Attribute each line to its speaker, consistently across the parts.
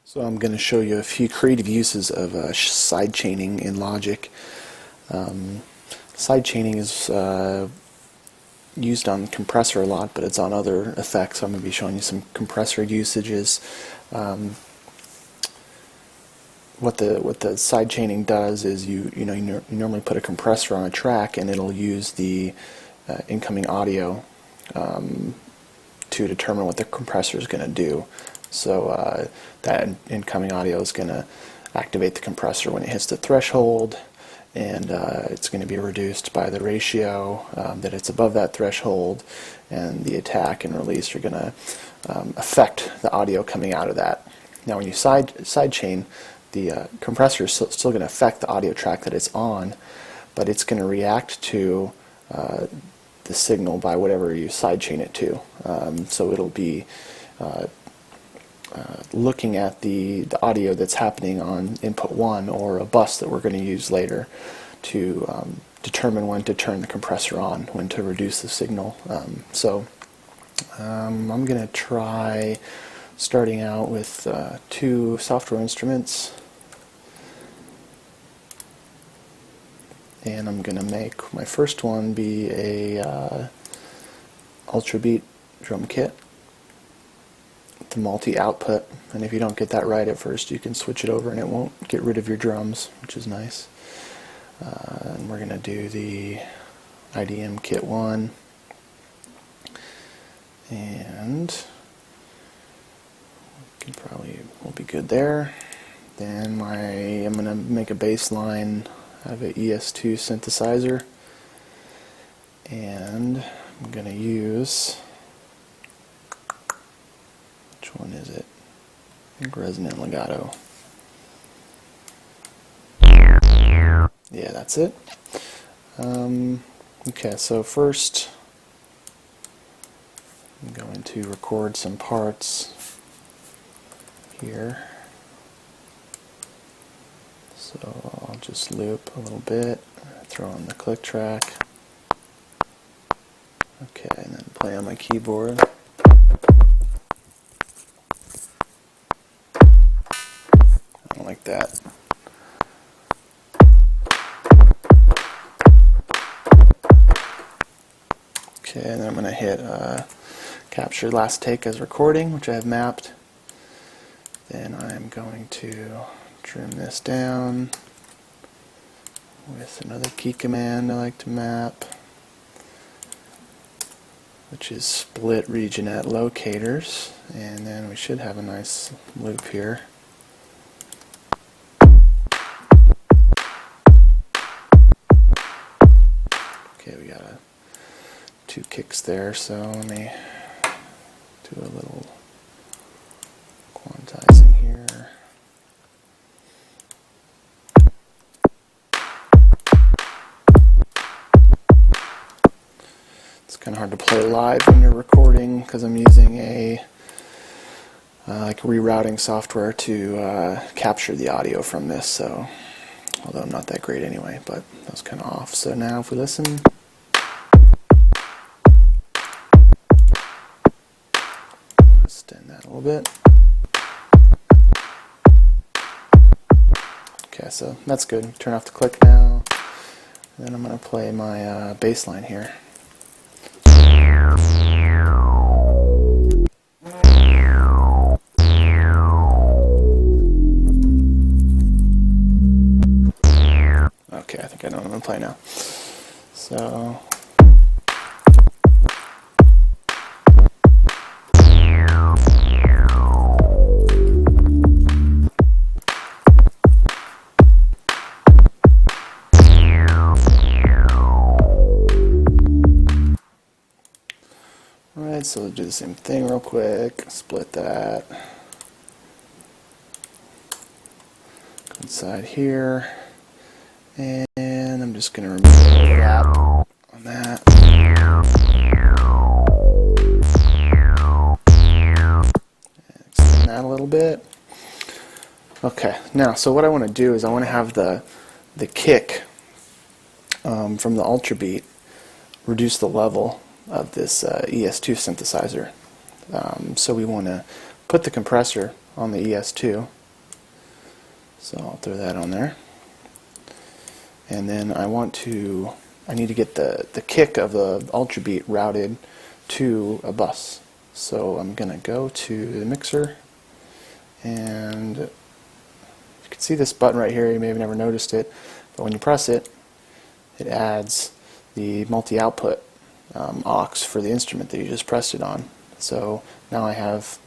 Speaker 1: So I'm going to show you a few creative uses of sidechaining in Logic. Sidechaining is used on compressor a lot, but it's on other effects. I'm going to be showing you some compressor usages. What the sidechaining does is you normally put a compressor on a track and it'll use the incoming audio to determine what the compressor is going to do. So that incoming audio is going to activate the compressor when it hits the threshold, and it's going to be reduced by the ratio that it's above that threshold, and the attack and release are going to affect the audio coming out of that. Now when you sidechain, the compressor is still going to affect the audio track that it's on, but it's going to react to the signal by whatever you sidechain it to. So it'll be looking at the audio that's happening on input 1 or a bus that we're going to use later to determine when to turn the compressor on, when to reduce the signal. I'm going to try starting out with 2 software instruments, and I'm going to make my first one be a Ultrabeat drum kit, the multi-output, and if you don't get that right at first you can switch it over and it won't get rid of your drums, which is nice. And we're going to do the IDM kit 1, and we'll be good there. Then I'm going to make a bass line out of an ES2 synthesizer, and I'm going to use, which one is it? I think resonant legato. Yeah, that's it. Okay, so first I'm going to record some parts here. So I'll just loop a little bit, throw in the click track. Okay, and then play on my keyboard. I don't like that. Okay, and then I'm going to hit capture last take as recording, which I have mapped. Then I'm going to trim this down with another key command I like to map, which is split region at locators, and then we should have a nice loop here. Okay, we got 2 kicks there, so let me do a little quantizing here. It's kind of hard to play live when you're recording because I'm using a like rerouting software to capture the audio from this, so although I'm not that great anyway, but that was kind of off. So now if we listen, extend that a little bit. Okay, so that's good. Turn off the click now. And then I'm going to play my bass line here. Okay, I think I know what I'm going to play now. So alright, so we'll do the same thing real quick. Split that. Go inside here. And I'm just going to remove the gap on that. And extend that a little bit. Okay, now, so what I want to do is I want to have the kick from the Ultrabeat reduce the level of this ES2 synthesizer. So we want to put the compressor on the ES2 So I'll throw that on there. And then I need to get the kick of the ultra beat routed to a bus. So I'm going to go to the mixer, and you can see this button right here. You may have never noticed it, but when you press it, it adds the multi-output aux for the instrument that you just pressed it on. So now I have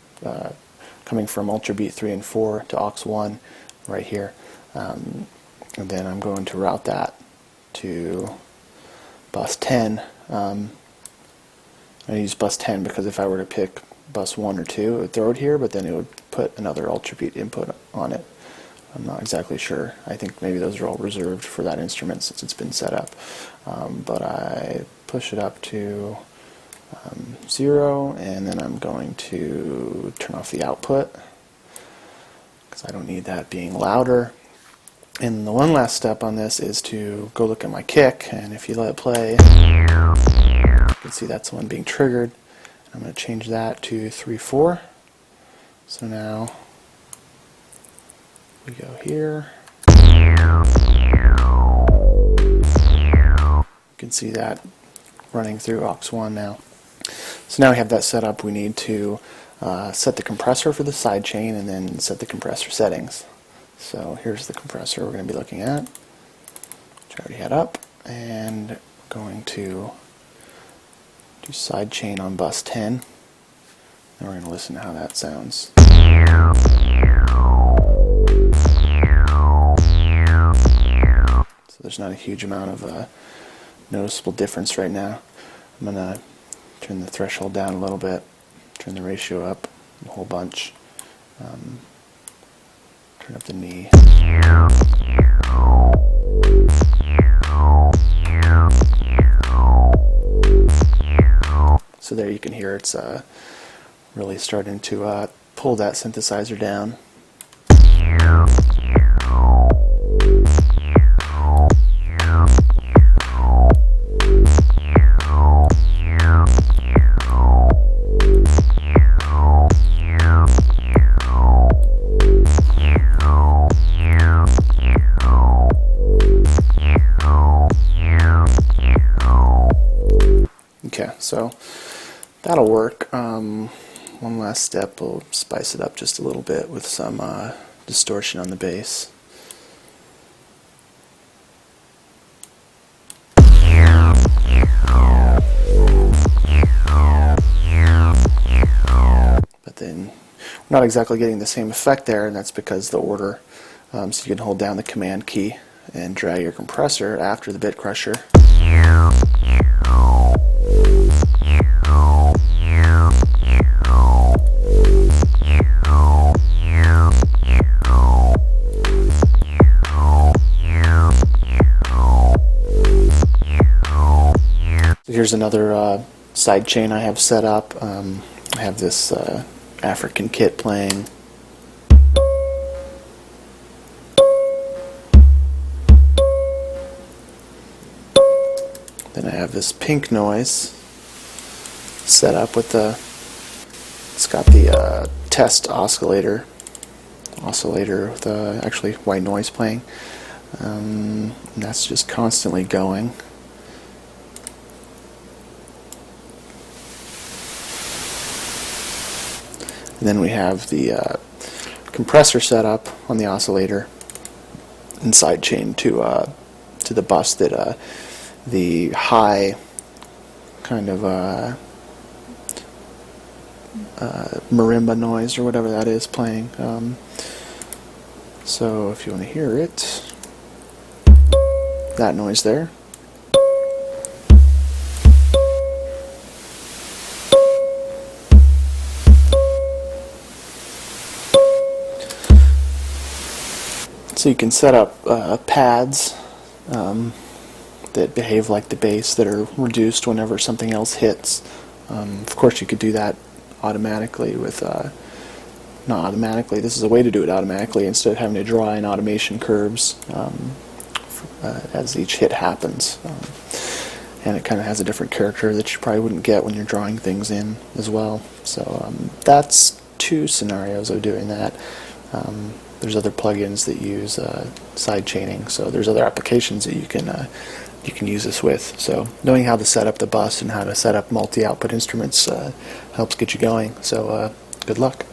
Speaker 1: coming from ultra beat 3 and 4 to aux 1 right here. And then I'm going to route that to bus 10. I use bus 10 because if I were to pick bus 1 or 2, it would throw it here, but then it would put another ultra beat input on it. I'm not exactly sure. I think maybe those are all reserved for that instrument since it's been set up. But I push it up to 0, and then I'm going to turn off the output because I don't need that being louder. And the one last step on this is to go look at my kick, and if you let it play, you can see that's the one being triggered. I'm going to change that to 3/4. So now we go here. You can see that running through aux 1 now. So now we have that set up. We need to set the compressor for the sidechain and then set the compressor settings. So here's the compressor we're going to be looking at, which I already had up, and going to do sidechain on bus 10, and we're going to listen to how that sounds. So there's not a huge amount of noticeable difference right now. I'm going to turn the threshold down a little bit, turn the ratio up a whole bunch. Turn up the knee. So there you can hear it's really starting to pull that synthesizer down. Okay, so that'll work. One last step, we'll spice it up just a little bit with some distortion on the bass. But then we're not exactly getting the same effect there, and that's because the order. So you can hold down the command key and drag your compressor after the bit crusher. Here's another side chain I have set up. I have this African kit playing. Then I have this pink noise set up with it's got the test oscillator with actually white noise playing. And that's just constantly going. And then we have the compressor set up on the oscillator and sidechain to the bus that the high kind of marimba noise or whatever that is playing. So if you want to hear it, that noise there. So you can set up pads that behave like the bass that are reduced whenever something else hits. Of course you could do that automatically with, not automatically, this is a way to do it automatically instead of having to draw in automation curves as each hit happens. And it kind of has a different character that you probably wouldn't get when you're drawing things in as well. So that's two scenarios of doing that. there's other plugins that use sidechaining. So there's other applications that you can use this with. So knowing how to set up the bus and how to set up multi-output instruments helps get you going. So good luck.